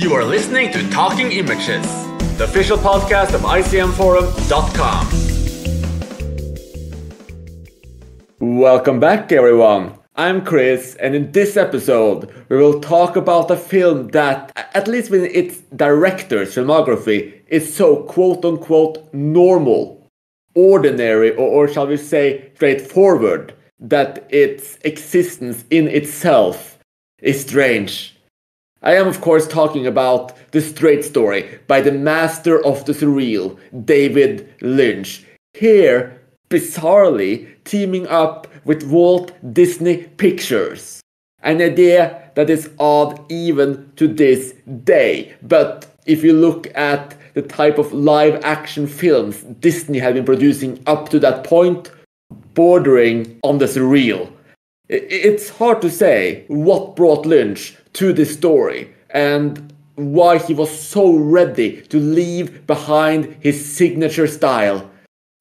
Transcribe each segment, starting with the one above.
You are listening to Talking Images, the official podcast of icmforum.com. Welcome back, everyone. I'm Chris, and in this episode, we will talk about a film that, at least with its director's filmography, is so quote-unquote normal, ordinary, or shall we say straightforward, that its existence in itself is strange. I am of course talking about The Straight Story by the master of the surreal, David Lynch. Here, bizarrely, teaming up with Walt Disney Pictures. An idea that is odd even to this day. But if you look at the type of live action films Disney had been producing up to that point, bordering on the surreal. It's hard to say what brought Lynch to this story and why he was so ready to leave behind his signature style.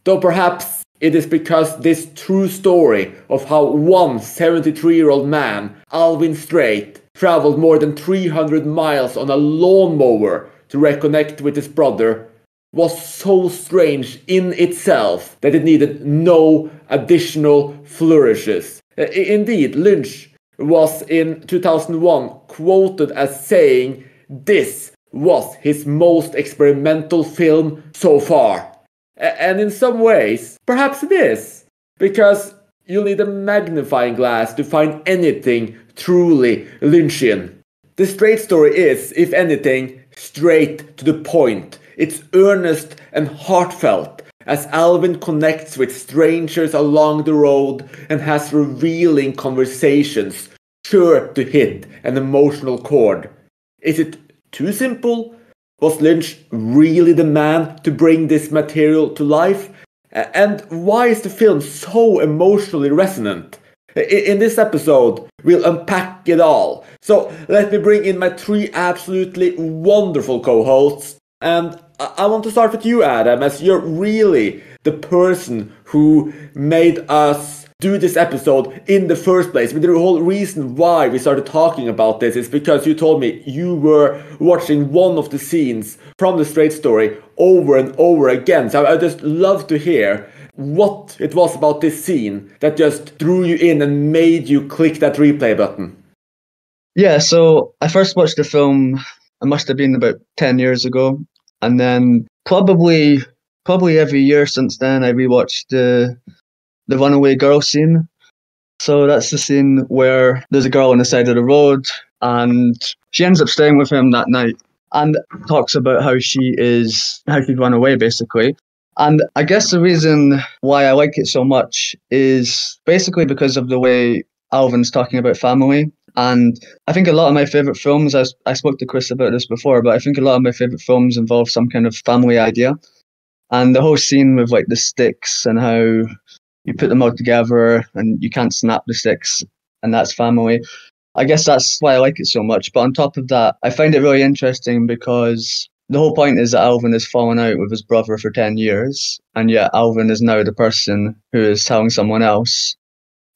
Though perhaps it is because this true story of how one 73-year-old man, Alvin Straight, traveled more than 300 miles on a lawnmower to reconnect with his brother was so strange in itself that it needed no additional flourishes. Indeed, Lynch was in 2001 quoted as saying this was his most experimental film so far. And in some ways, perhaps it is, because you'll need a magnifying glass to find anything truly Lynchian. The Straight Story is, if anything, straight to the point. It's earnest and heartfelt, as Alvin connects with strangers along the road and has revealing conversations sure to hit an emotional chord. Is it too simple? Was Lynch really the man to bring this material to life? And why is the film so emotionally resonant? In this episode, we'll unpack it all. So let me bring in my three absolutely wonderful co-hosts. And I want to start with you, Adam, as you're really the person who made us do this episode in the first place. I mean, the whole reason why we started talking about this is because you told me you were watching one of the scenes from The Straight Story over and over again. So I'd just love to hear what it was about this scene that just drew you in and made you click that replay button. Yeah, so I first watched the film, it must have been about 10 years ago. And then probably every year since then, I rewatched the runaway girl scene. So that's the scene where there's a girl on the side of the road and she ends up staying with him that night and talks about how she'd run away basically. And I guess the reason why I like it so much is basically because of the way Alvin's talking about family. And I think a lot of my favourite films, I spoke to Chris about this before, but I think a lot of my favourite films involve some kind of family idea. And the whole scene with like the sticks and how you put them all together and you can't snap the sticks and that's family. I guess that's why I like it so much. But on top of that, I find it really interesting because the whole point is that Alvin has fallen out with his brother for 10 years. And yet Alvin is now the person who is telling someone else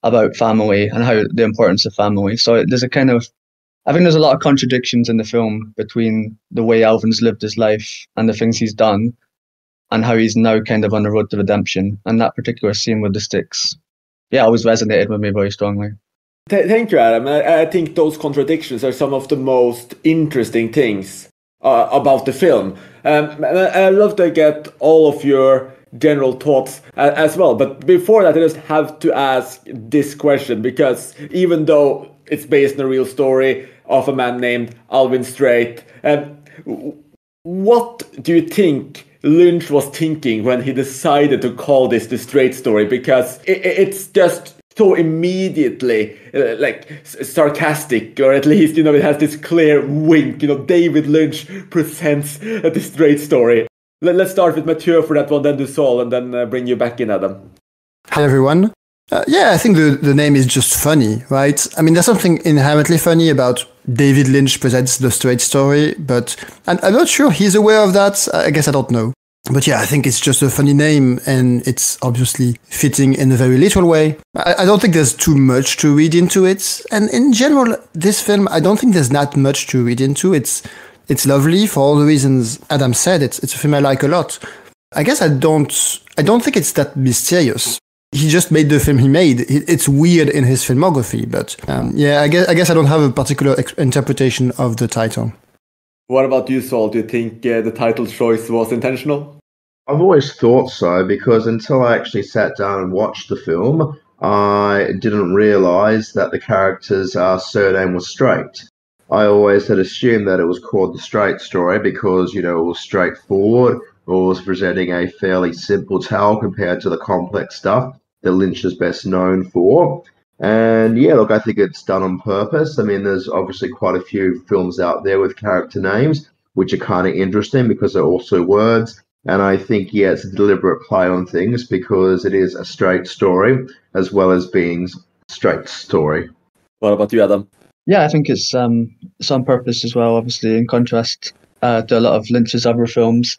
about family and how the importance of family. So I think there's a lot of contradictions in the film between the way Alvin's lived his life and the things he's done and how he's now kind of on the road to redemption. And that particular scene with the sticks, always resonated with me very strongly. Thank you, Adam. I think those contradictions are some of the most interesting things about the film. I'd love to get all of your general thoughts as well. But before that, I just have to ask this question, because even though it's based on a real story of a man named Alvin Straight, what do you think Lynch was thinking when he decided to call this The Straight Story? Because it's just so immediately sarcastic, or at least, it has this clear wink. David Lynch presents The Straight Story. Let's start with Mathieu for that one, then Dussault, and then bring you back in, Adam. Hi, everyone. I think the name is just funny, right? I mean, there's something inherently funny about David Lynch presents The Straight Story, but I'm not sure he's aware of that. I guess I don't know. But I think it's just a funny name, and it's obviously fitting in a very literal way. I don't think there's too much to read into it. And in general, this film, I don't think there's that much to read into. It's It's lovely for all the reasons Adam said. It's a film I like a lot. I guess I don't think it's that mysterious. He just made the film he made. It's weird in his filmography, but yeah, I guess I don't have a particular interpretation of the title. What about you, Saul? Do you think the title choice was intentional? I've always thought so, because until I actually sat down and watched the film, I didn't realise that the character's surname was Straight. I always had assumed that it was called The Straight Story because, it was straightforward, or was presenting a fairly simple tale compared to the complex stuff that Lynch is best known for. And yeah, look, I think it's done on purpose. I mean, there's obviously quite a few films out there with character names, which are kind of interesting because they're also words. And I think, yeah, it's a deliberate play on things because it is a straight story as well as being a straight story. What about you, Adam? Yeah, I think it's on purpose as well, obviously, in contrast to a lot of Lynch's other films.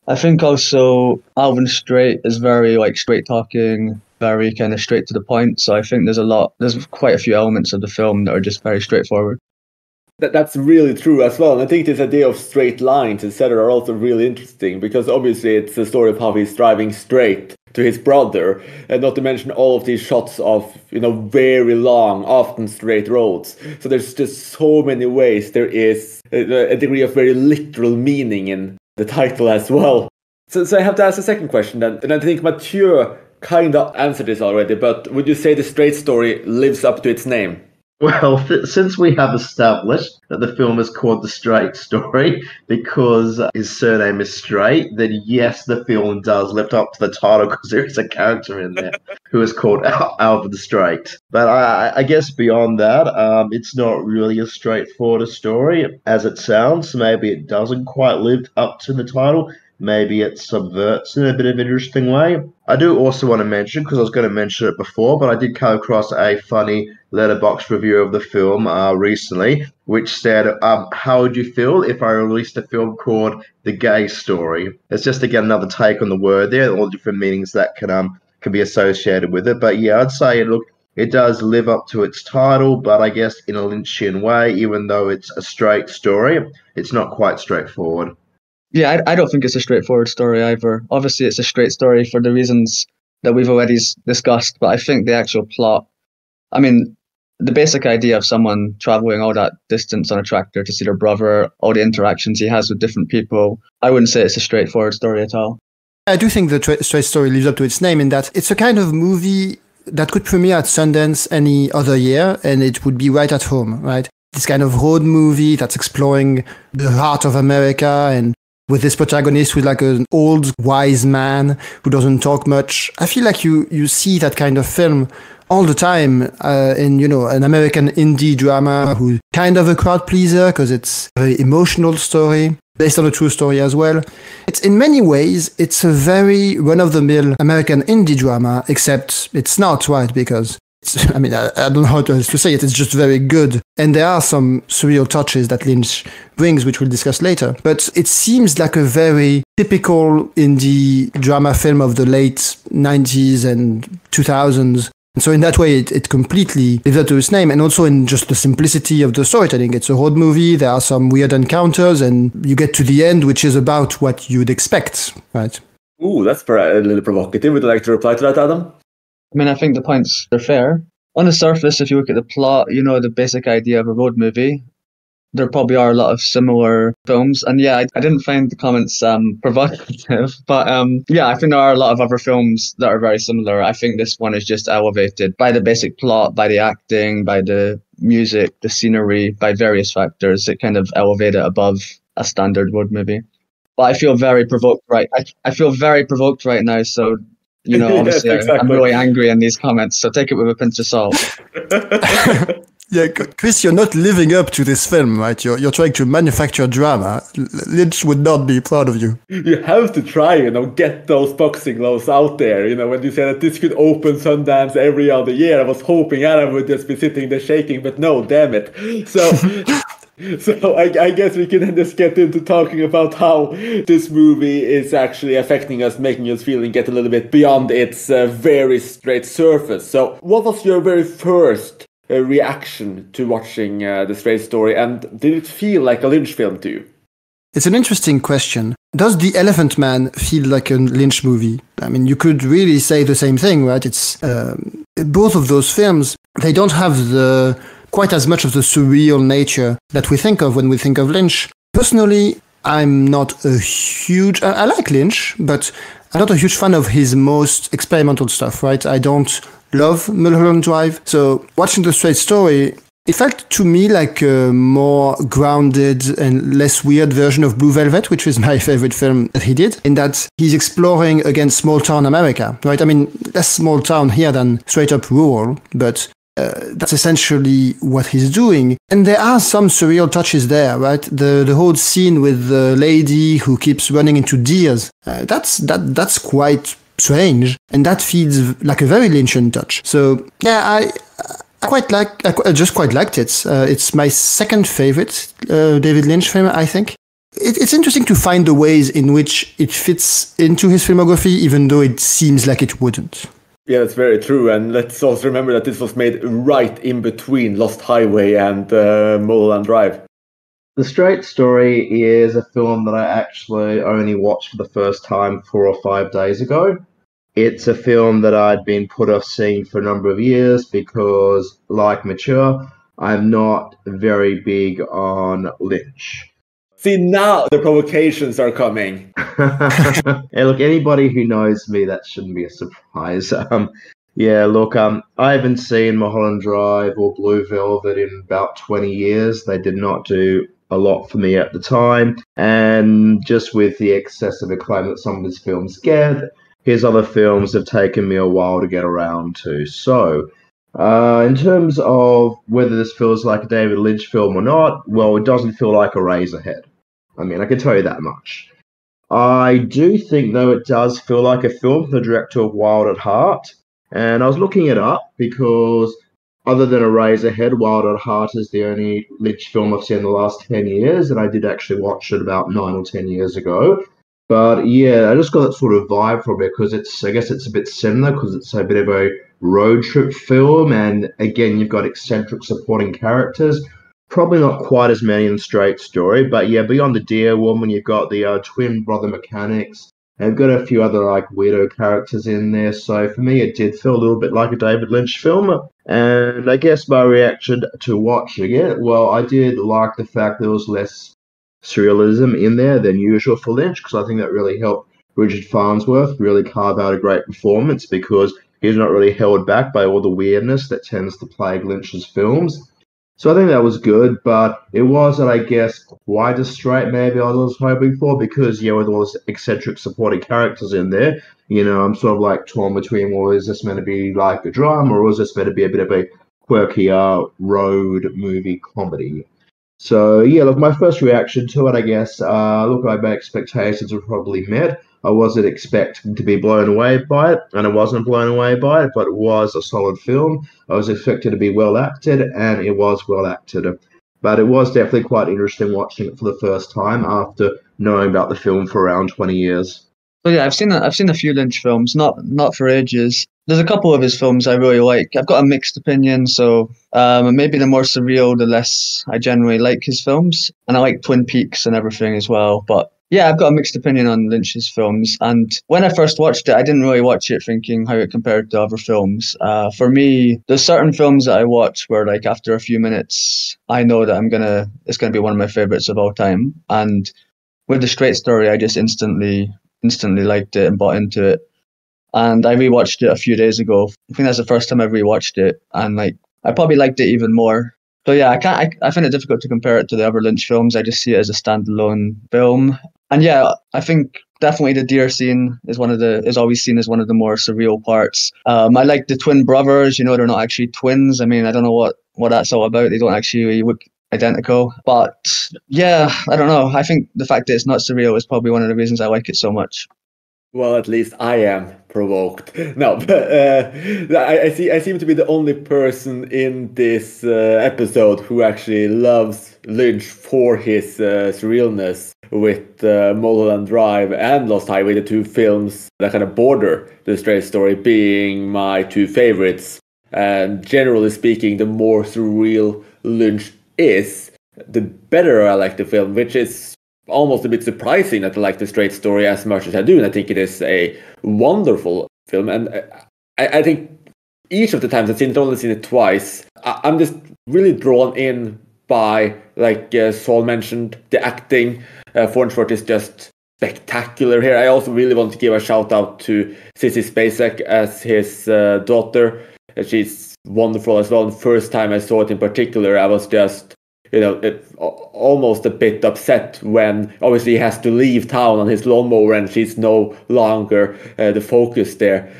I think also Alvin Straight is very straight talking, very kind of straight to the point. So I think there's quite a few elements of the film that are just very straightforward. That's really true as well. And I think this idea of straight lines, etc., are also really interesting because obviously it's a story of how he's driving straight to his brother, and not to mention all of these shots of very long, often straight roads. So there's just so many ways there is a degree of very literal meaning in the title as well. So I have to ask a second question then, and I think Mathieu kind of answered this already, but would you say the Straight Story lives up to its name? Well, since we have established that the film is called The Straight Story because his surname is Straight, then yes, the film does live up to the title because there is a character in there who is called Alvin Straight. But I guess beyond that, it's not really as straightforward a story as it sounds. Maybe it doesn't quite live up to the title. Maybe it subverts in a bit of an interesting way. I do also want to mention, because I was going to mention it before, but I did come across a funny letterbox review of the film recently, which said, how would you feel if I released a film called The Gay Story? It's just, again, another take on the word there, all different meanings that can be associated with it. But yeah, I'd say, look, it does live up to its title, but I guess in a Lynchian way, even though it's a straight story, it's not quite straightforward. Yeah, I don't think it's a straightforward story either. Obviously, it's a straight story for the reasons that we've already discussed, but I think the actual plot, I mean, the basic idea of someone traveling all that distance on a tractor to see their brother, all the interactions he has with different people, I wouldn't say it's a straightforward story at all. I do think the Straight Story lives up to its name in that it's a kind of movie that could premiere at Sundance any other year, and it would be right at home, right? This kind of road movie that's exploring the heart of America, and with this protagonist who's like an old, wise man who doesn't talk much. I feel like you see that kind of film all the time in, an American indie drama who's kind of a crowd pleaser because it's a very emotional story, based on a true story as well. It's in many ways, it's a very run-of-the-mill American indie drama, except it's not, right? Because I don't know how to say it. It's just very good. And there are some surreal touches that Lynch brings, which we'll discuss later. But it seems like a very typical indie drama film of the late 90s and 2000s. And so in that way, it completely lives up to its name. And also in just the simplicity of the storytelling. It's a road movie. There are some weird encounters. And you get to the end, which is about what you'd expect, right? Ooh, that's a little provocative. Would you like to reply to that, Adam? I mean, I think the points are fair. On the surface, if you look at the plot, the basic idea of a road movie, there probably are a lot of similar films. And yeah, I didn't find the comments provocative, but yeah, I think there are a lot of other films that are very similar. I think this one is just elevated by the basic plot, by the acting, by the music, the scenery, by various factors that kind of elevate it above a standard road movie. But I feel very provoked I feel very provoked right now, so obviously yes, exactly. I'm really angry in these comments, so take it with a pinch of salt. Yeah, Chris, you're not living up to this film, right? You're trying to manufacture drama. Lynch would not be proud of you. You have to try, get those boxing gloves out there. When you said that this could open Sundance every other year, I was hoping Adam would just be sitting there shaking, but no, damn it. So I guess we can then just get into talking about how this movie is actually affecting us, making us feel and get a little bit beyond its very straight surface. So what was your very first reaction to watching The Straight Story, and did it feel like a Lynch film to you? It's an interesting question. Does The Elephant Man feel like a Lynch movie? I mean, you could really say the same thing, right? It's both of those films, they don't have quite as much of the surreal nature that we think of when we think of Lynch. Personally, I'm not a huge... I like Lynch, but I'm not a huge fan of his most experimental stuff, right? I don't love Mulholland Drive. So watching The Straight Story, it felt to me like a more grounded and less weird version of Blue Velvet, which is my favorite film that he did, in that he's exploring against small town America, right? I mean, less small town here than straight up rural, but that's essentially what he's doing. And there are some surreal touches there, right? The whole scene with the lady who keeps running into deers, that's quite strange, and that feels like a very Lynchian touch. So yeah, I just quite liked it. It's my second favorite David Lynch film, I think. It's interesting to find the ways in which it fits into his filmography, even though it seems like it wouldn't. Yeah, that's very true. And let's also remember that this was made right in between Lost Highway and Mulholland Drive. The Straight Story is a film that I actually only watched for the first time 4 or 5 days ago. It's a film that I'd been put off seeing for a number of years because, like Mature, I'm not very big on Lynch. See, now the provocations are coming. Hey, look, anybody who knows me, that shouldn't be a surprise. I haven't seen Mulholland Drive or Blue Velvet in about 20 years. They did not do a lot for me at the time. And just with the excessive acclaim that some of his films get, his other films have taken me a while to get around to. So, in terms of whether this feels like a David Lynch film or not, well, it doesn't feel like Eraserhead. I mean, I can tell you that much. I do think, though, it does feel like a film from the director of Wild at Heart. And I was looking it up because other than Eraserhead, Wild at Heart is the only Lynch film I've seen in the last 10 years. And I did actually watch it about 9 or 10 years ago. But yeah, I just got that sort of vibe from it because I guess it's a bit similar because it's a bit of a road trip film. And again, you've got eccentric supporting characters. Probably not quite as many in Straight Story, but yeah, beyond the deer woman, you've got the twin brother mechanics. And you've got a few other like weirdo characters in there. So for me, it did feel a little bit like a David Lynch film. And I guess my reaction to watching it, well, I did like the fact there was less surrealism in there than usual for Lynch, because I think that really helped Richard Farnsworth really carve out a great performance because he's not really held back by all the weirdness that tends to plague Lynch's films. So I think that was good, but it wasn't, I guess, quite as straight maybe I was hoping for because, yeah, with all those eccentric supporting characters in there, I'm sort of like torn between, well, is this meant to be like a drama or is this meant to be a bit of a quirky road movie comedy? So, yeah, look, my first reaction to it, I guess, my expectations were probably met. I wasn't expecting to be blown away by it, and I wasn't blown away by it, but it was a solid film. I was expecting to be well acted, and it was well acted. But it was definitely quite interesting watching it for the first time after knowing about the film for around 20 years. So yeah, I've seen a few Lynch films, not for ages. There's a couple of his films I really like. I've got a mixed opinion, so maybe the more surreal, the less I generally like his films. And I like Twin Peaks and everything as well. But yeah, I've got a mixed opinion on Lynch's films. And when I first watched it, I didn't really watch it thinking how it compared to other films. For me, there's certain films that I watch where like after a few minutes, I know that it's gonna be one of my favorites of all time. And with The Straight Story, I just instantly liked it and bought into it. And I rewatched it a few days ago. I think that's the first time I rewatched it, and like I probably liked it even more. So yeah, I find it difficult to compare it to the other Lynch films. I just see it as a standalone film. And yeah, I think definitely the deer scene is always seen as one of the more surreal parts. I like the twin brothers. They're not actually twins. I mean, I don't know what that's all about. They don't actually look identical. But yeah, I don't know. I think the fact that it's not surreal is probably one of the reasons I like it so much. Well, at least I am provoked. No, but I seem to be the only person in this episode who actually loves Lynch for his surrealness with Mulholland Drive and Lost Highway, the two films that kind of border The Straight Story, being my two favorites. And generally speaking, the more surreal Lynch is, the better I like the film, which is almost a bit surprising that I like The Straight Story as much as I do. And I think it is a wonderful film. And I think each of the times I've seen it, only seen it twice, I'm just really drawn in by, like Saul mentioned, the acting. Farnsworth is just spectacular here. I also really want to give a shout out to Sissy Spacek as his daughter. She's wonderful as well. The first time I saw it in particular, I was just, almost a bit upset when obviously he has to leave town on his lawnmower and she's no longer the focus there.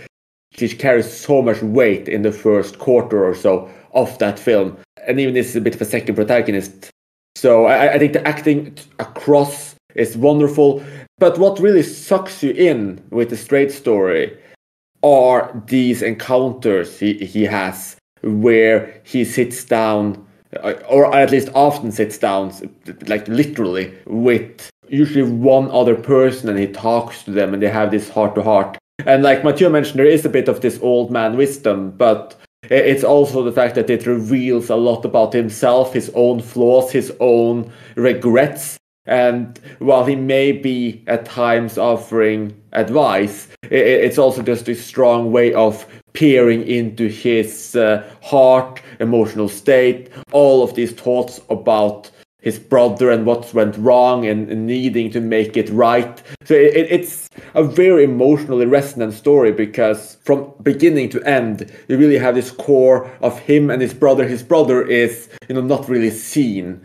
She carries so much weight in the first quarter or so of that film, and even is a bit of a second protagonist. So I think the acting across is wonderful, but what really sucks you in with The Straight Story are these encounters he has, where he sits down, or at least often sits down, like literally, with usually one other person, and he talks to them and they have this heart-to-heart. And like Mathieu mentioned, there is a bit of this old man wisdom, but it's also the fact that it reveals a lot about himself, his own flaws, his own regrets. And while he may be at times offering advice, it's also just a strong way of peering into his heart, emotional state, all of these thoughts about his brother and what went wrong and needing to make it right. So it's a very emotionally resonant story, because from beginning to end, you really have this core of him and his brother. His brother is, not really seen.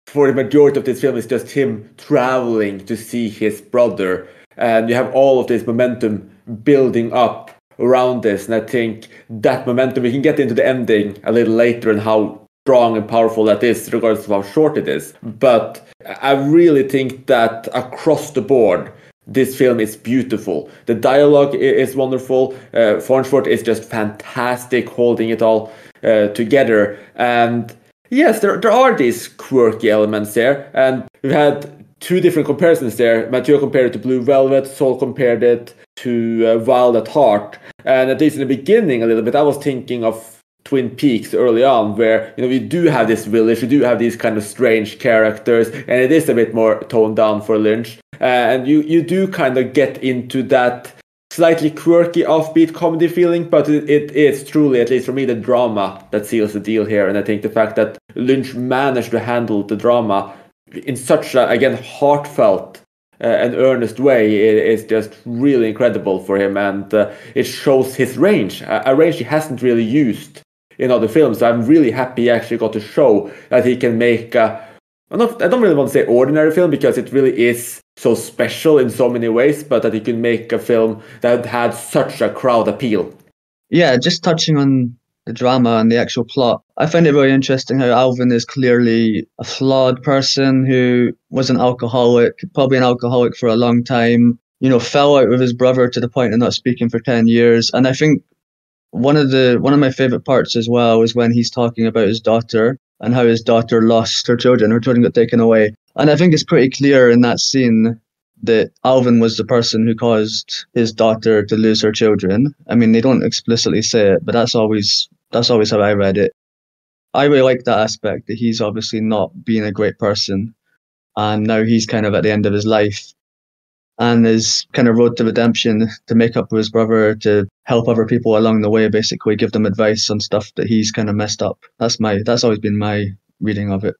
For the majority of this film, it's just him traveling to see his brother. And you have all of this momentum building up around this. And I think that momentum, we can get into the ending a little later and how strong and powerful that is, regardless of how short it is. But I really think that across the board, this film is beautiful. The dialogue is wonderful. Farnsworth is just fantastic, holding it all together. And yes, there are these quirky elements there. And we've had two different comparisons there. Mathieu compared it to Blue Velvet, Saul compared it to Wild at Heart. And at least in the beginning a little bit, I was thinking of Twin Peaks early on, where we do have this village, we do have these kind of strange characters, and it is a bit more toned down for Lynch. And you do kind of get into that slightly quirky, offbeat comedy feeling, but it is truly, at least for me, the drama that seals the deal here. And I think the fact that Lynch managed to handle the drama in such a, again, heartfelt and earnest way is just really incredible for him, and it shows his range, a range he hasn't really used in other films. So I'm really happy he actually got to show that he can make I don't really want to say ordinary film, because it really is so special in so many ways, but that he can make a film that had such a crowd appeal. Yeah, just touching on the drama and the actual plot, I find it really interesting how Alvin is clearly a flawed person who was an alcoholic, probably an alcoholic for a long time, fell out with his brother to the point of not speaking for 10 years. And I think one of my favorite parts as well is when he's talking about his daughter and how his daughter lost her children got taken away. And I think it's pretty clear in that scene that Alvin was the person who caused his daughter to lose her children. I mean, they don't explicitly say it, but that's always how I read it. I really like that aspect, that he's obviously not being a great person, and now he's kind of at the end of his life, and his kind of road to redemption, to make up with his brother, to help other people along the way, basically give them advice on stuff that he's kind of messed up. That's always been my reading of it.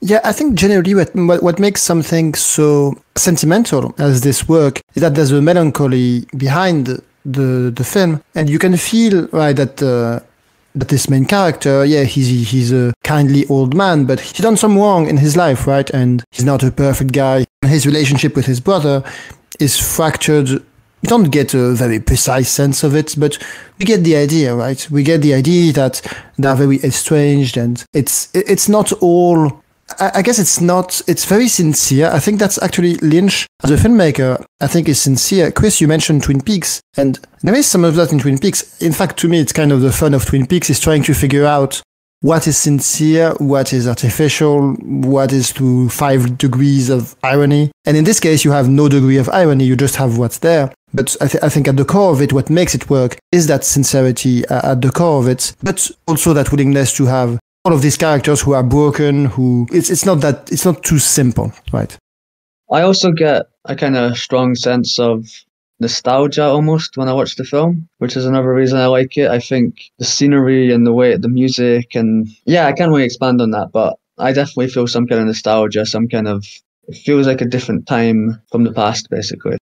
Yeah, I think generally what makes something so sentimental as this work is that there's a melancholy behind the film, and you can feel, right, that this main character, he's a kindly old man, but he's done some wrong in his life, right? And he's not a perfect guy. His relationship with his brother is fractured. We don't get a very precise sense of it, but we get the idea, right? We get the idea that they're very estranged, and it's not all. I guess it's very sincere. I think that's actually Lynch, as a filmmaker, I think is sincere. Chris, you mentioned Twin Peaks, and there is some of that in Twin Peaks. In fact, to me, it's kind of the fun of Twin Peaks, is trying to figure out what is sincere, what is artificial, what is through 5 degrees of irony. And in this case, you have no degree of irony, you just have what's there. But I think at the core of it, what makes it work is that sincerity at the core of it, but also that willingness to have all of these characters who are broken, who it's not too simple, right? I also get a kind of strong sense of nostalgia almost when I watch the film, which is another reason I like it. I think the scenery and the way the music and yeah, I can't really expand on that, but I definitely feel some kind of nostalgia, some kind of it feels like a different time from the past, basically.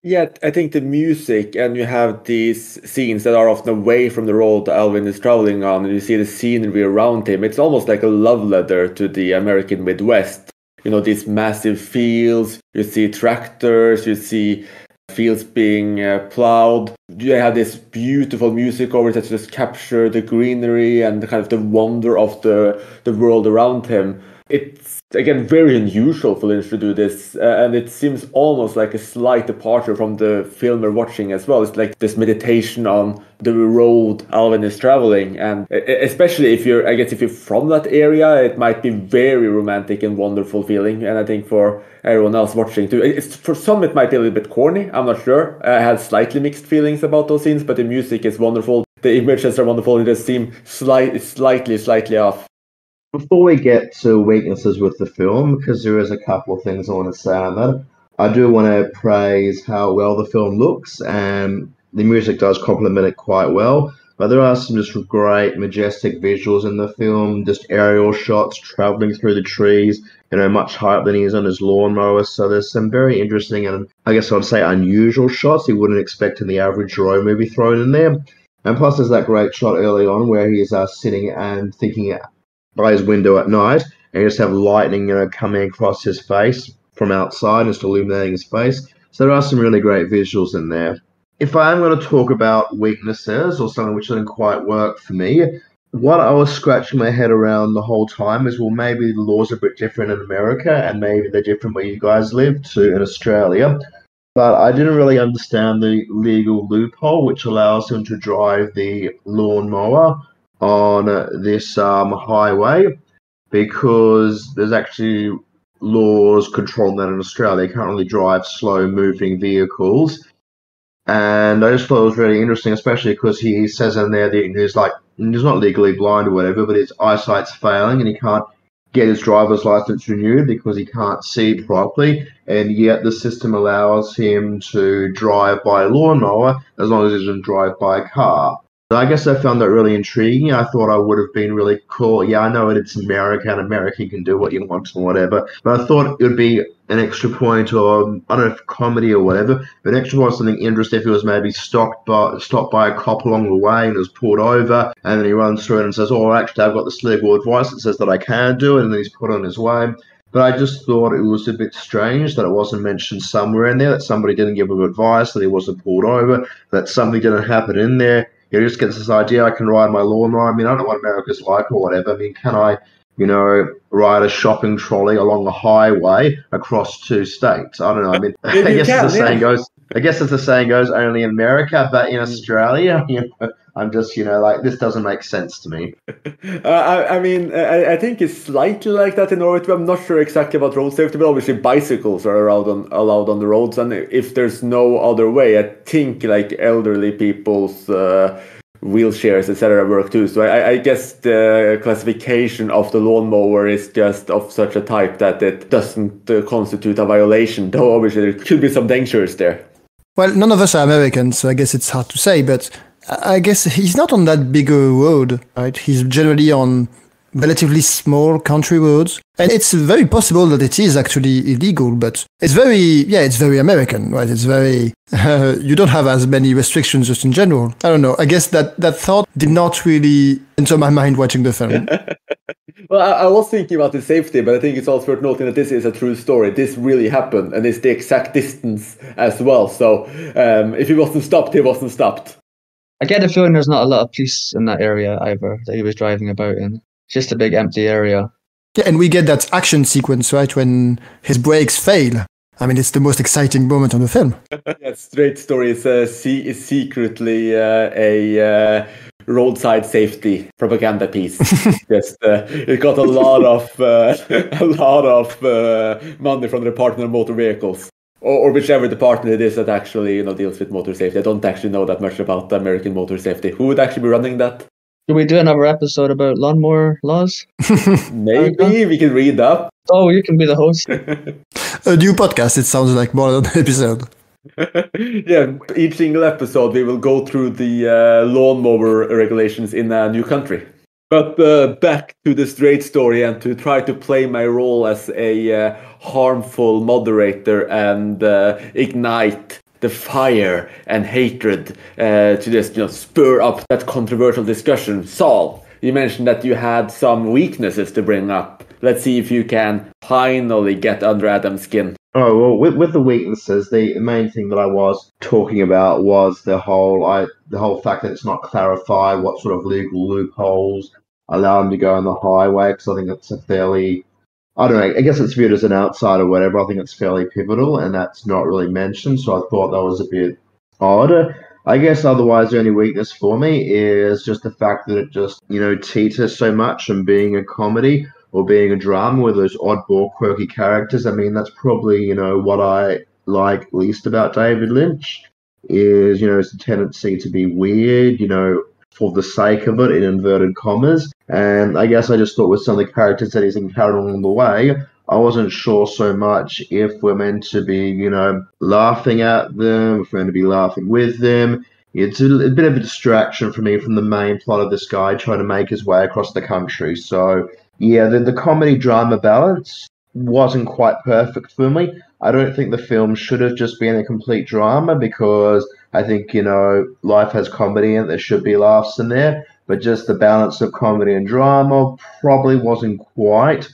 Yeah, I think the music, and you have these scenes that are often away from the road Alvin is traveling on, and you see the scenery around him. It's almost like a love letter to the American Midwest. You know, these massive fields, you see tractors, you see fields being plowed. You have this beautiful music over it that just capture the greenery and the kind of the wonder of the world around him. It's again very unusual for Lynch to do this, and it seems almost like a slight departure from the film we're watching as well. It's like this meditation on the road Alvin is traveling, and especially if you're, I guess, if you're from that area, it might be very romantic and wonderful feeling. And I think for everyone else watching too, it's for some it might be a little bit corny. I'm not sure. I had slightly mixed feelings about those scenes, but the music is wonderful. The images are wonderful. It just seem slightly off. Before we get to weaknesses with the film, because there is a couple of things I want to say on that, I do want to praise how well the film looks, and the music does complement it quite well. But there are some just great, majestic visuals in the film, just aerial shots traveling through the trees, much higher up than he is on his lawnmower. So there's some very interesting and I guess I'd say unusual shots you wouldn't expect in the average road movie thrown in there. And plus, there's that great shot early on where he's sitting and thinking by his window at night, and you just have lightning, coming across his face from outside, just illuminating his face. So there are some really great visuals in there. If I am going to talk about weaknesses or something which didn't quite work for me, what I was scratching my head around the whole time is, well, maybe the laws are a bit different in America, and maybe they're different where you guys live to in Australia. But I didn't really understand the legal loophole which allows him to drive the lawnmower on this highway, because there's actually laws controlling that in Australia. You can't really drive slow moving vehicles. And I just thought it was really interesting, especially because he says in there that he's not legally blind or whatever, but his eyesight's failing and he can't get his driver's license renewed because he can't see properly, and yet the system allows him to drive by a lawnmower as long as he doesn't drive by a car. So I guess I found that really intriguing. I thought I would have been really cool. Yeah, I know it's America, and America can do what you want and whatever, but I thought it would be an extra point, or I don't know if comedy or whatever, but an extra point, something interesting if he was maybe stopped by a cop along the way and was pulled over, and then he runs through it and says, "Oh, actually, I've got this legal advice that says that I can do it," and then he's put on his way. But I just thought it was a bit strange that it wasn't mentioned somewhere in there, that somebody didn't give him advice, that he wasn't pulled over, that something didn't happen in there. He just gets this idea, I can ride my lawnmower. I mean, I don't know what America's like or whatever. I mean, can I, ride a shopping trolley along a highway across two states? I don't know. I mean, I guess as the saying goes, only in America, but in Australia, I'm just, this doesn't make sense to me. I think it's slightly like that in Norway. I'm not sure exactly about road safety, but obviously bicycles are allowed on the roads. And if there's no other way, I think like elderly people's wheelchairs, etc., work too. So I guess the classification of the lawnmower is just of such a type that it doesn't constitute a violation, though obviously there could be some dangers there. Well, none of us are Americans, so I guess it's hard to say, but I guess he's not on that bigger road, right? He's generally on relatively small country roads. And it's very possible that it is actually illegal, but it's very American, right? It's very, you don't have as many restrictions just in general. I don't know. I guess that thought did not really enter my mind watching the film. Well, I was thinking about the safety, but I think it's also worth noting that this is a true story. This really happened, and it's the exact distance as well. So if he wasn't stopped, he wasn't stopped. I get the feeling there's not a lot of police in that area either that he was driving about in. It's just a big empty area. Yeah, and we get that action sequence, right, when his brakes fail. I mean, it's the most exciting moment on the film. Yeah, Straight Story is secretly a roadside safety propaganda piece. Just it got a lot of money from the Department of Motor Vehicles, or whichever department it is that actually deals with motor safety. I don't actually know that much about American motor safety. Who would actually be running that? Do we do another episode about lawnmower laws? Maybe we can read up. Oh, you can be the host. A new podcast, it sounds like more than an episode. Yeah, each single episode we will go through the lawnmower regulations in a new country. But back to the straight story and to try to play my role as a harmful moderator and ignite the fire and hatred to just spur up that controversial discussion. Saul, you mentioned that you had some weaknesses to bring up. Let's see if you can finally get under Adam's skin. Oh, well, with the weaknesses, the main thing that I was talking about was the whole fact that it's not clarified what sort of legal loopholes allow them to go on the highway, because I think it's a fairly, I don't know, I guess it's viewed as an outside or whatever. I think it's fairly pivotal, and that's not really mentioned, so I thought that was a bit odd. I guess otherwise the only weakness for me is just the fact that it just, teeters so much and being a comedy or being a drama with those oddball, quirky characters. I mean, that's probably, what I like least about David Lynch is, it's a tendency to be weird, for the sake of it, in inverted commas. And I guess I just thought with some of the characters that he's encountered along the way, I wasn't sure so much if we're meant to be, laughing at them, if we're meant to be laughing with them. It's a bit of a distraction for me from the main plot of this guy trying to make his way across the country. So, yeah, the comedy-drama balance wasn't quite perfect for me. I don't think the film should have just been a complete drama, because I think, life has comedy and there should be laughs in there. But just the balance of comedy and drama probably wasn't quite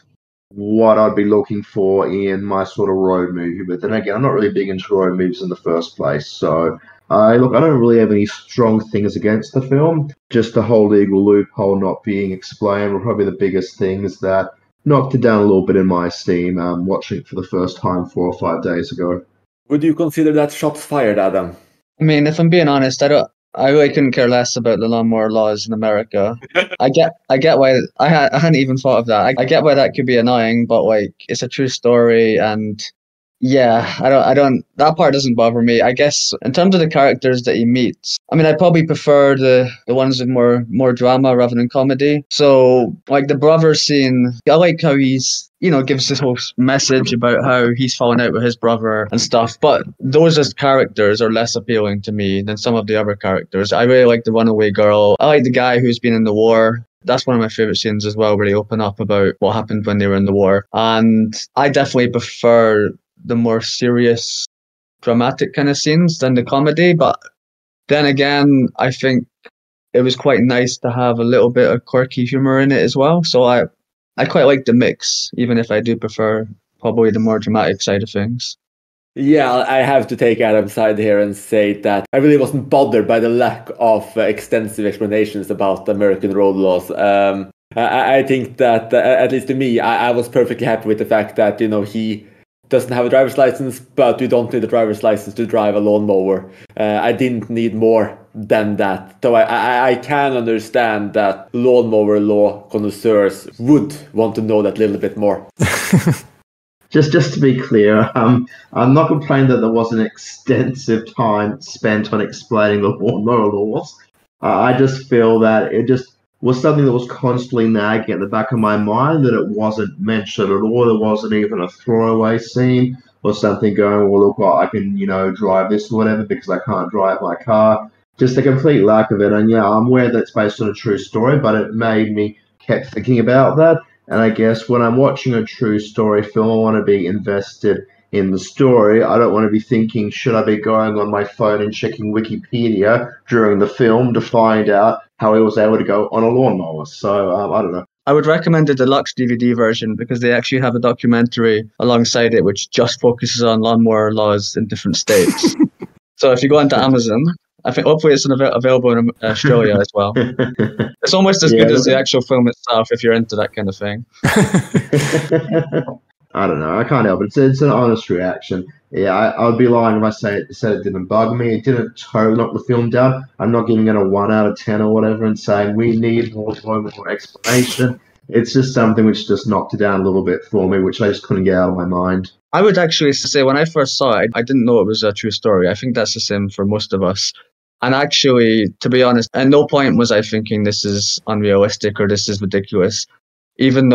what I'd be looking for in my sort of road movie. But then again, I'm not really big into road movies in the first place. So, I don't really have any strong things against the film. Just the whole legal loophole not being explained were probably the biggest things that knocked it down a little bit in my esteem, watching it for the first time 4 or 5 days ago. Would you consider that shots fired, Adam? I mean, if I'm being honest, I really couldn't care less about the lawnmower laws in America. I get why I hadn't even thought of that. I get why that could be annoying, but like, it's a true story, and yeah, I don't that part doesn't bother me. I guess in terms of the characters that he meets, I mean, I probably prefer the ones with more drama rather than comedy. So like the brother scene, I like how he's gives this whole message about how he's falling out with his brother and stuff. But those as characters are less appealing to me than some of the other characters. I really like the runaway girl. I like the guy who's been in the war. That's one of my favorite scenes as well, where they open up about what happened when they were in the war. And I definitely prefer the more serious, dramatic kind of scenes than the comedy. But then again, I think it was quite nice to have a little bit of quirky humor in it as well. So I quite like the mix, even if I do prefer probably the more dramatic side of things. Yeah, I have to take Adam's side here and say that I really wasn't bothered by the lack of extensive explanations about American road laws. I think that, at least to me, I was perfectly happy with the fact that, he doesn't have a driver's license, but you don't need a driver's license to drive a lawnmower. I didn't need more than that. So I can understand that lawnmower law connoisseurs would want to know that little bit more. Just to be clear, I'm not complaining that there wasn't extensive time spent on explaining the lawnmower laws. I just feel that it just was something that was constantly nagging at the back of my mind, that it wasn't mentioned at all. There wasn't even a throwaway scene or something going, well, look, I can, drive this or whatever because I can't drive my car. Just a complete lack of it. And yeah, I'm aware that it's based on a true story, but it made me kept thinking about that. And I guess when I'm watching a true story film, I want to be invested in the story. I don't want to be thinking, should I be going on my phone and checking Wikipedia during the film to find out how he was able to go on a lawnmower? So, I don't know. I would recommend the deluxe DVD version because they actually have a documentary alongside it which just focuses on lawnmower laws in different states. So if you go onto Amazon, I think hopefully it's available in Australia as well. It's almost as good as the actual film itself if you're into that kind of thing. I don't know. I can't help it. It's an honest reaction. Yeah, I would be lying if I said it didn't bug me. It didn't totally knock the film down. I'm not giving it a 1 out of 10 or whatever and saying we need more explanation. It's just something which just knocked it down a little bit for me, which I just couldn't get out of my mind. I would actually say when I first saw it, I didn't know it was a true story. I think that's the same for most of us. And actually, to be honest, at no point was I thinking this is unrealistic or this is ridiculous. Even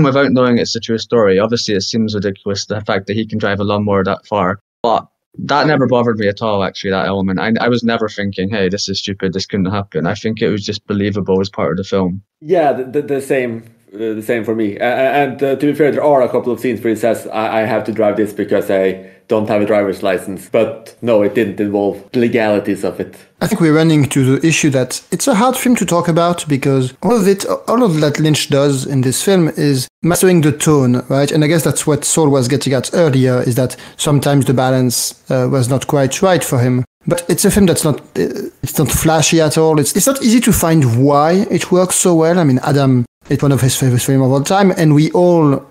without knowing it's a true story, obviously it seems ridiculous, the fact that he can drive a lawnmower that far. But that never bothered me at all, actually, that element. I was never thinking, hey, this is stupid, this couldn't happen. I think it was just believable as part of the film. Yeah, the same. The same for me. And to be fair, there are a couple of scenes where he says, I have to drive this because I don't have a driver's license. But no, it didn't involve the legalities of it. I think we're running to the issue that it's a hard film to talk about because all of that Lynch does in this film is mastering the tone, right? And I guess that's what Saul was getting at earlier, is that sometimes the balance was not quite right for him. But it's a film that's it's not flashy at all. It's not easy to find why it works so well. I mean, Adam, it's one of his favorite films of all time, and we all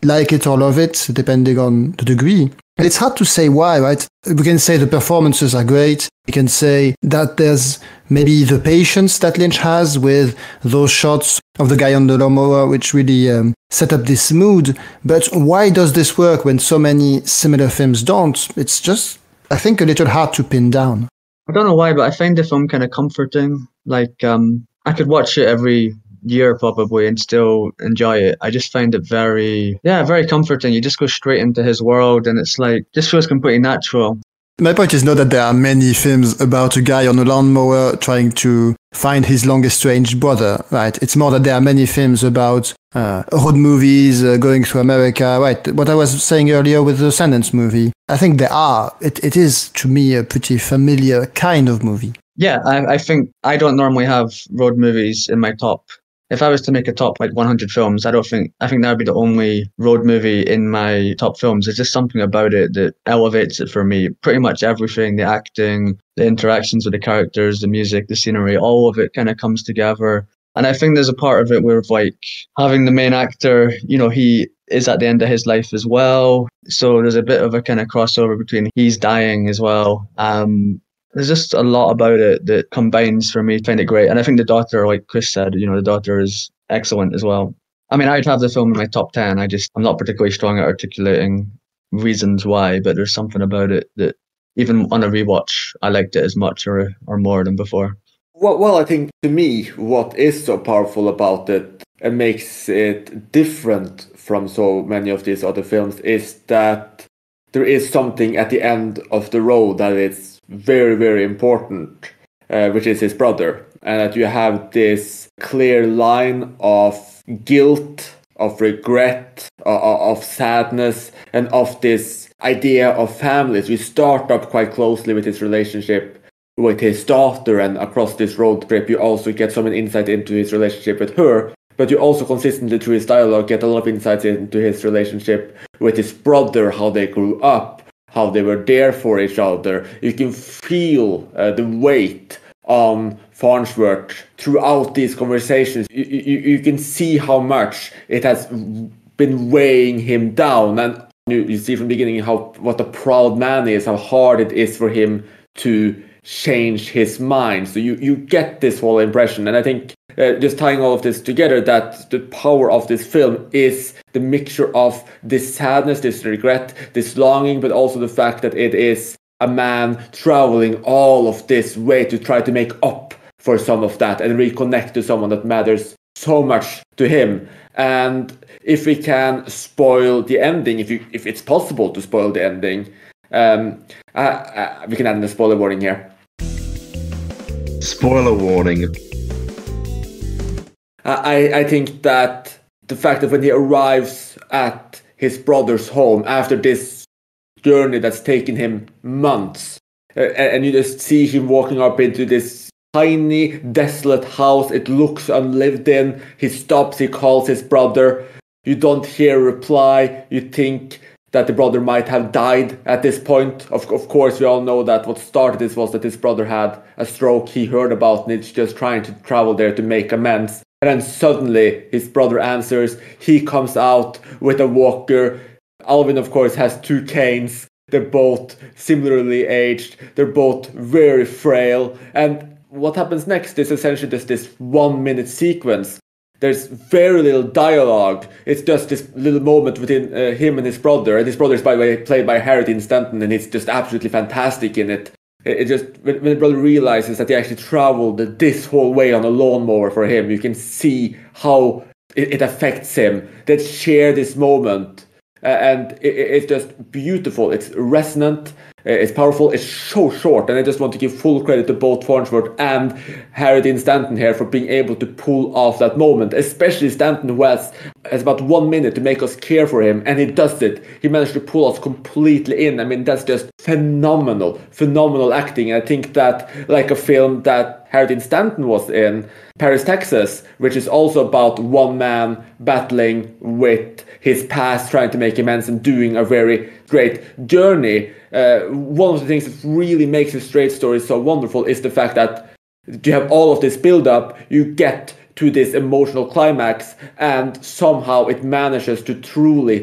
like it or love it, depending on the degree. And it's hard to say why, right? We can say the performances are great. We can say that there's maybe the patience that Lynch has with those shots of the guy on the lawnmower, which really set up this mood. But why does this work when so many similar films don't? It's just, I think, a little hard to pin down. I don't know why, but I find the film kind of comforting. Like, I could watch it every year probably and still enjoy it. I just find it very comforting. You just go straight into his world and it's like, just feels completely natural. My point is not that there are many films about a guy on a lawnmower trying to find his long-estranged brother, right? It's more that there are many films about road movies going through America, right? What I was saying earlier with the Sundance movie. I think there are. It is, to me, a pretty familiar kind of movie. Yeah, I think I don't normally have road movies in my top. If I was to make a top 100 films, I think that would be the only road movie in my top films. There's just something about it that elevates it for me. Pretty much everything, the acting, the interactions with the characters, the music, the scenery, all of it kind of comes together. And I think there's a part of it where having the main actor, he is at the end of his life as well. So there's a bit of a kind of crossover between he's dying as well. There's just a lot about it that combines for me to find it great. And I think the daughter, like Chris said, the daughter is excellent as well. I mean, I'd have the film in my top 10. I'm not particularly strong at articulating reasons why, but there's something about it that even on a rewatch, I liked it as much or more than before. Well, I think to me, what is so powerful about it and makes it different from so many of these other films is that there is something at the end of the road that is very, very important, which is his brother. And that you have this clear line of guilt, of regret, of sadness, and of this idea of families. We start up quite closely with his relationship with his daughter, and across this road trip you also get some insight into his relationship with her. But you also consistently through his dialogue get a lot of insights into his relationship with his brother, how they grew up, how they were there for each other. You can feel the weight on Farnsworth throughout these conversations. You can see how much it has been weighing him down. And you see from the beginning what a proud man he is, how hard it is for him to change his mind. So you get this whole impression. And I think just tying all of this together, that the power of this film is the mixture of this sadness, this regret, this longing, but also the fact that it is a man traveling all of this way to try to make up for some of that and reconnect to someone that matters so much to him. And if we can spoil the ending, if it's possible to spoil the ending, we can add the spoiler warning here. Spoiler warning. I think that the fact that when he arrives at his brother's home after this journey that's taken him months, and you just see him walking up into this tiny, desolate house, it looks unlived in, he stops, he calls his brother, you don't hear a reply, you think that the brother might have died at this point. Of course, we all know that what started this was that his brother had a stroke he heard about, and he's just trying to travel there to make amends. And then suddenly his brother answers. He comes out with a walker. Alvin, of course, has 2 canes. They're both similarly aged. They're both very frail. And what happens next is essentially just this 1-minute sequence. There's very little dialogue. It's just this little moment within him and his brother. And his brother is, by the way, played by Harry Dean Stanton, and he's just absolutely fantastic in it. It just, when the brother realizes that he actually traveled this whole way on a lawnmower for him, you can see how it affects him. They share this moment. And it's just beautiful. It's resonant. It's powerful. It's so short. And I just want to give full credit to both Farnsworth and Harry Dean Stanton here for being able to pull off that moment. Especially Stanton, who has about 1 minute to make us care for him. And he does it. He managed to pull us completely in. I mean, that's just phenomenal acting. And I think that, like a film that Harry Dean Stanton was in, Paris, Texas, which is also about one man battling with his past, trying to make amends and doing a very great journey. One of the things that really makes a straight story so wonderful is the fact that you have all of this build-up, you get to this emotional climax, and somehow it manages to truly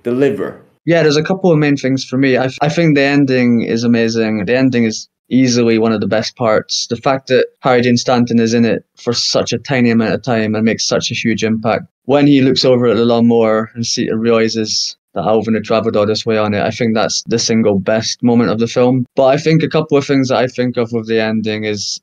deliver. Yeah, there's a couple of main things for me. I think the ending is amazing. The ending is easily one of the best parts. The fact that Harry Dean Stanton is in it for such a tiny amount of time and makes such a huge impact. When he looks over at the lawnmower and realizes that Alvin had travelled all this way on it, I think that's the single best moment of the film. But I think a couple of things that I think of with the ending is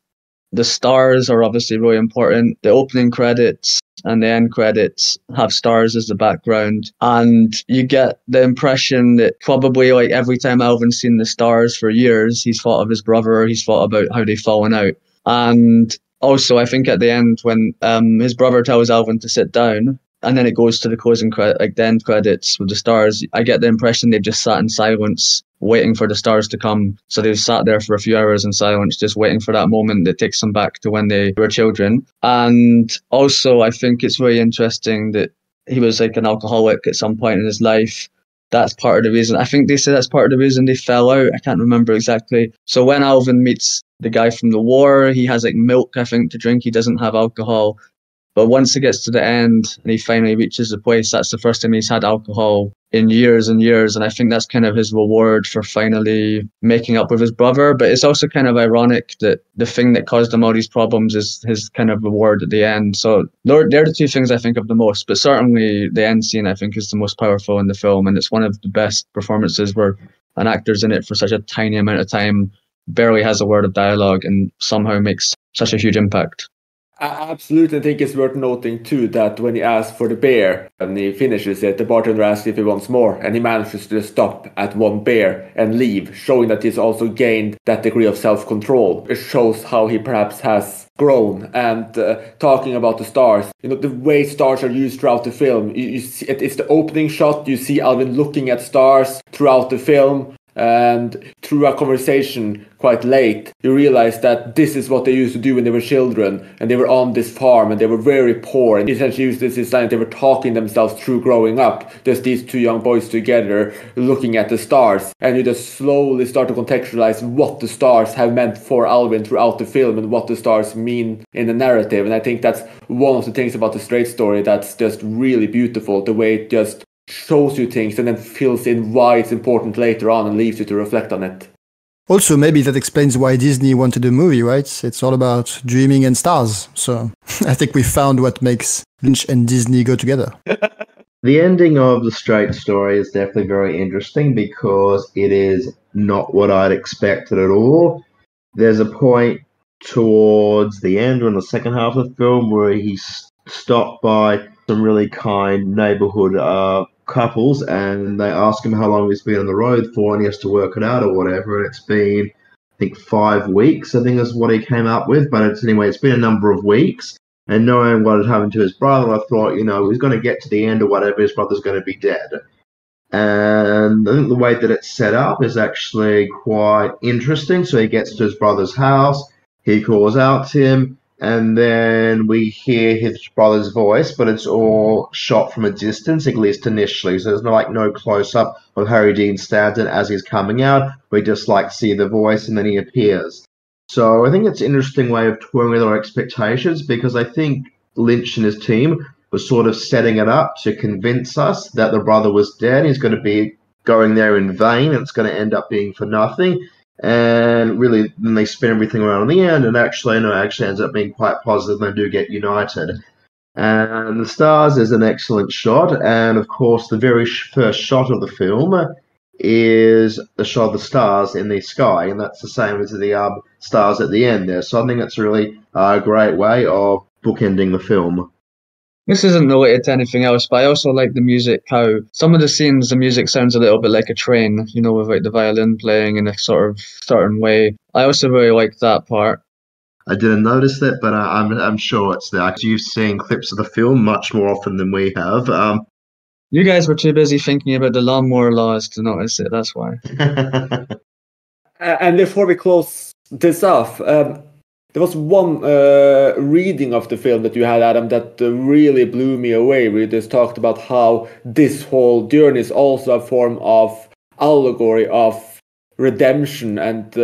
the stars are obviously really important. The opening credits and the end credits have stars as the background. And you get the impression that probably like every time Alvin's seen the stars for years, he's thought of his brother, he's thought about how they've fallen out. And also, I think at the end when his brother tells Alvin to sit down, and then it goes to the closing the end credits with the stars, I get the impression they've just sat in silence waiting for the stars to come. So they've sat there for a few hours in silence, just waiting for that moment that takes them back to when they were children. And also, I think it's really interesting that he was like an alcoholic at some point in his life. That's part of the reason. I think they say that's part of the reason they fell out. I can't remember exactly. So when Alvin meets the guy from the war, he has like milk, I think, to drink. He doesn't have alcohol. But once it gets to the end and he finally reaches the place, that's the first time he's had alcohol in years and years. And I think that's kind of his reward for finally making up with his brother. But it's also kind of ironic that the thing that caused him all these problems is his kind of reward at the end. So they're the two things I think of the most. But certainly the end scene, I think, is the most powerful in the film. And it's one of the best performances where an actor's in it for such a tiny amount of time, barely has a word of dialogue, and somehow makes such a huge impact. I absolutely think it's worth noting too that when he asks for the beer and he finishes it, the bartender asks if he wants more, and he manages to stop at one beer and leave, showing that he's also gained that degree of self-control. It shows how he perhaps has grown. And talking about the stars, the way stars are used throughout the film, you see it's the opening shot, you see Alvin looking at stars throughout the film. And through a conversation quite late, you realize that this is what they used to do when they were children, and they were on this farm and they were very poor, and essentially used this line, they were talking themselves through growing up, just these two young boys together looking at the stars. And you just slowly start to contextualize what the stars have meant for Alvin throughout the film and what the stars mean in the narrative. And I think that's one of the things about the straight story that's just really beautiful, the way it just shows you things and then fills in why it's important later on and leaves you to reflect on it. Also, maybe that explains why Disney wanted a movie, right? It's all about dreaming and stars. So I think we found what makes Lynch and Disney go together. The ending of The Straight Story is definitely very interesting because it is not what I'd expected at all. There's a point towards the end or in the second half of the film where he's stopped by some really kind neighborhood couples, and they ask him how long he's been on the road for, and he has to work it out or whatever, and it's been, I think, 5 weeks, I think is what he came up with, but it's been a number of weeks, and knowing what had happened to his brother, I thought, he's going to get to the end or whatever, his brother's going to be dead. And I think the way that it's set up is actually quite interesting. So he gets to his brother's house, he calls out to him, and then we hear his brother's voice, but it's all shot from a distance, at least initially. So there's no close-up of Harry Dean Stanton as he's coming out. We just see the voice and then he appears. So I think it's an interesting way of toying with our expectations, because I think Lynch and his team was sort of setting it up to convince us that the brother was dead. He's going to be going there in vain, and it's going to end up being for nothing. And really, then they spin everything around in the end, and actually ends up being quite positive. They do get united. And the stars is an excellent shot, and of course, the very first shot of the film is the shot of the stars in the sky, and that's the same as the stars at the end there. So I think that's really a great way of bookending the film. This isn't related to anything else, but I also like the music, how some of the scenes, the music sounds a little bit like a train, you know, with like the violin playing in a sort of certain way. I also really like that part. I didn't notice that, but I'm sure it's there. You've seen clips of the film much more often than we have. You guys were too busy thinking about the lawnmower laws to notice it, that's why. And before we close this off, there was one reading of the film that you had, Adam, that really blew me away. We just talked about how this whole journey is also a form of allegory of redemption, and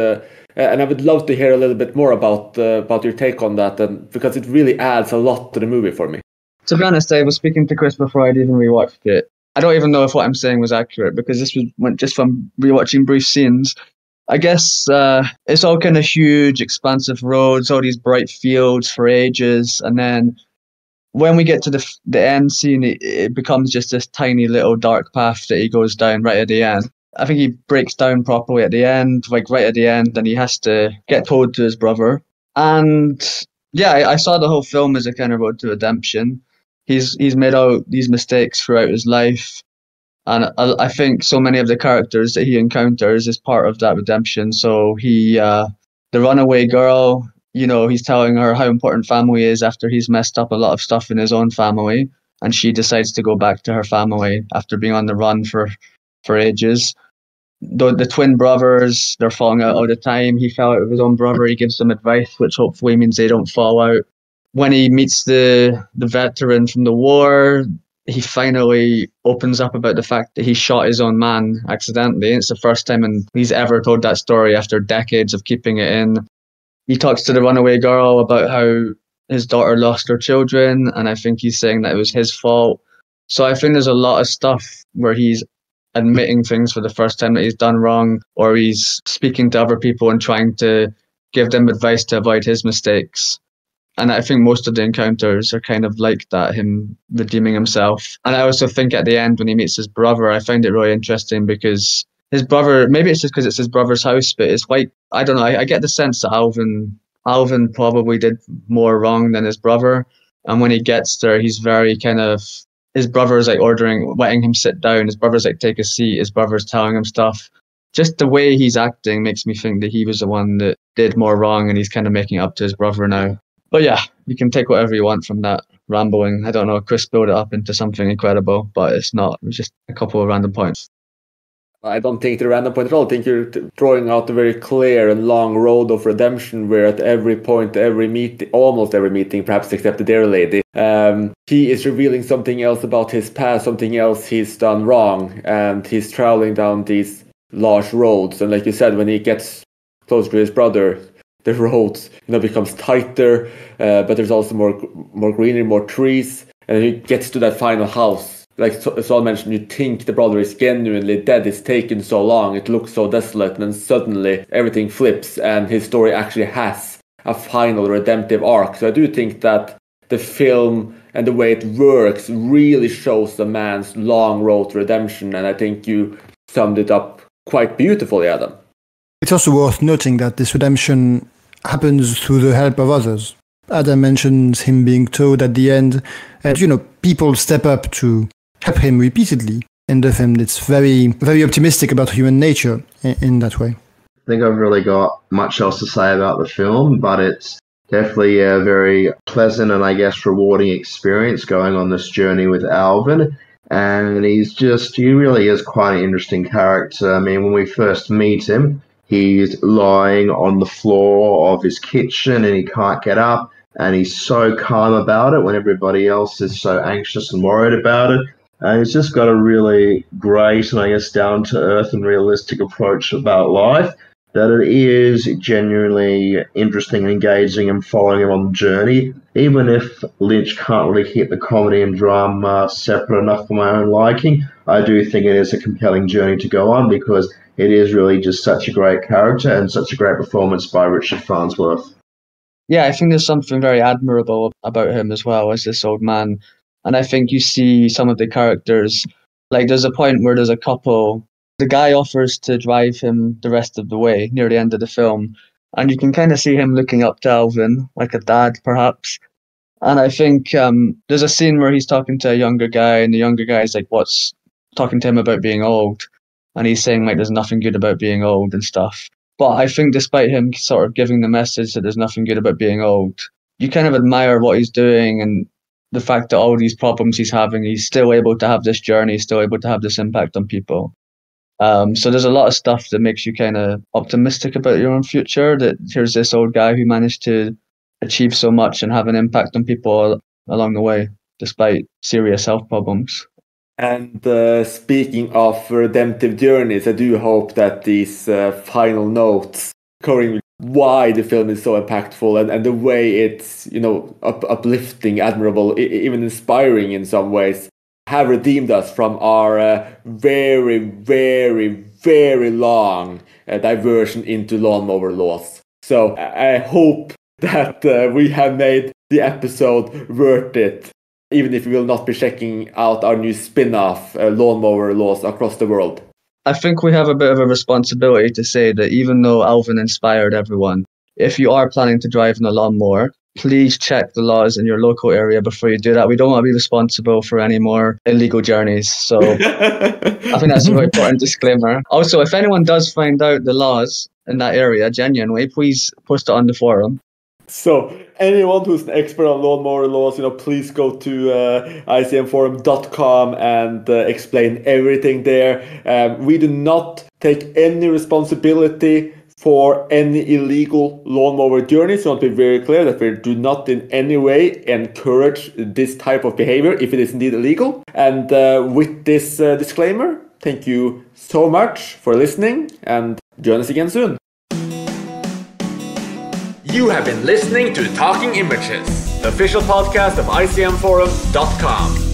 I would love to hear a little bit more about your take on that, and because it really adds a lot to the movie for me. To be honest, I was speaking to Chris before I'd even rewatched it. I don't even know if what I'm saying was accurate, because this went just from rewatching brief scenes. I guess it's all kind of huge, expansive roads, all these bright fields for ages, and then when we get to the end scene, it becomes just this tiny little dark path that he goes down right at the end. I think he breaks down properly at the end, like right at the end, and he has to get told to his brother. And yeah, I saw the whole film as a kind of road to redemption. He's made out these mistakes throughout his life. And I think so many of the characters that he encounters is part of that redemption. So the runaway girl, you know, he's telling her how important family is after he's messed up a lot of stuff in his own family. And she decides to go back to her family after being on the run for ages. The twin brothers, they're falling out all the time. He fell out with his own brother. He gives them advice, which hopefully means they don't fall out. When he meets the veteran from the war, he finally opens up about the fact that he shot his own man accidentally. It's the first time he's ever told that story after decades of keeping it in. He talks to the runaway girl about how his daughter lost her children, and I think he's saying that it was his fault. So I think there's a lot of stuff where he's admitting things for the first time that he's done wrong, or he's speaking to other people and trying to give them advice to avoid his mistakes. And I think most of the encounters are kind of like that, him redeeming himself. And I also think at the end when he meets his brother, I find it really interesting because his brother, maybe it's just because it's his brother's house, but it's like, I don't know, I get the sense that Alvin probably did more wrong than his brother. And when he gets there, he's very kind of, his brother's like letting him sit down. His brother's like, take a seat. His brother's telling him stuff. Just the way he's acting makes me think that he was the one that did more wrong and he's kind of making it up to his brother now. But yeah, you can take whatever you want from that rambling. I don't know, Chris built it up into something incredible, but it's not. It was just a couple of random points. I don't think the random point at all. I think you're drawing out a very clear and long road of redemption where at every point, almost every meeting, perhaps except the Dairy Lady, he is revealing something else about his past, something else he's done wrong, and he's traveling down these large roads. And like you said, when he gets close to his brother, the roads becomes tighter, but there's also more greenery, more trees, and he gets to that final house. Like Saul mentioned, you think the brother is genuinely dead. It's taken so long, it looks so desolate, and then suddenly everything flips, and his story actually has a final redemptive arc. So I do think that the film and the way it works really shows the man's long road to redemption, and I think you summed it up quite beautifully, Adam. It's also worth noting that this redemption happens through the help of others. Adam mentions him being told at the end, and people step up to help him repeatedly in the film. It's very, very optimistic about human nature in that way. I think I've really got much else to say about the film, but it's definitely a very pleasant and I guess rewarding experience going on this journey with Alvin. And he really is quite an interesting character. I mean, when we first meet him, he's lying on the floor of his kitchen and he can't get up, and he's so calm about it when everybody else is so anxious and worried about it. And he's just got a really great and I guess down-to-earth and realistic approach about life, that it is genuinely interesting and engaging and following him on the journey. Even if Lynch can't really keep the comedy and drama separate enough for my own liking, I do think it is a compelling journey to go on because it is really just such a great character and such a great performance by Richard Farnsworth. Yeah, I think there's something very admirable about him as well as this old man. And I think you see some of the characters, like there's a point where there's a couple The guy offers to drive him the rest of the way near the end of the film. And you can kind of see him looking up to Alvin, like a dad, perhaps. And I think there's a scene where he's talking to a younger guy, and the younger guy's like, talking to him about being old. And he's saying, like, there's nothing good about being old and stuff. But I think despite him sort of giving the message that there's nothing good about being old, you kind of admire what he's doing and the fact that all these problems he's having, he's still able to have this journey, he's still able to have this impact on people. So there's a lot of stuff that makes you kind of optimistic about your own future, that here's this old guy who managed to achieve so much and have an impact on people along the way, despite serious health problems. And speaking of redemptive journeys, I do hope that these final notes covering why the film is so impactful and the way it's, uplifting, admirable, even inspiring in some ways, have redeemed us from our very, very, very long diversion into lawnmower laws. So I hope that we have made the episode worth it, even if we will not be checking out our new spin-off, lawnmower laws across the world. I think we have a bit of a responsibility to say that even though Alvin inspired everyone, if you are planning to drive in a lawnmower, please check the laws in your local area before you do that. We don't want to be responsible for any more illegal journeys. So I think that's a very important disclaimer. Also, if anyone does find out the laws in that area genuinely, please post it on the forum. So anyone who's an expert on lawnmower laws, please go to icmforum.com and explain everything there. We do not take any responsibility for any illegal lawnmower journeys. I want to be very clear that we do not in any way encourage this type of behavior if it is indeed illegal. And with this disclaimer, thank you so much for listening and join us again soon. You have been listening to Talking Images, the official podcast of icmforum.com.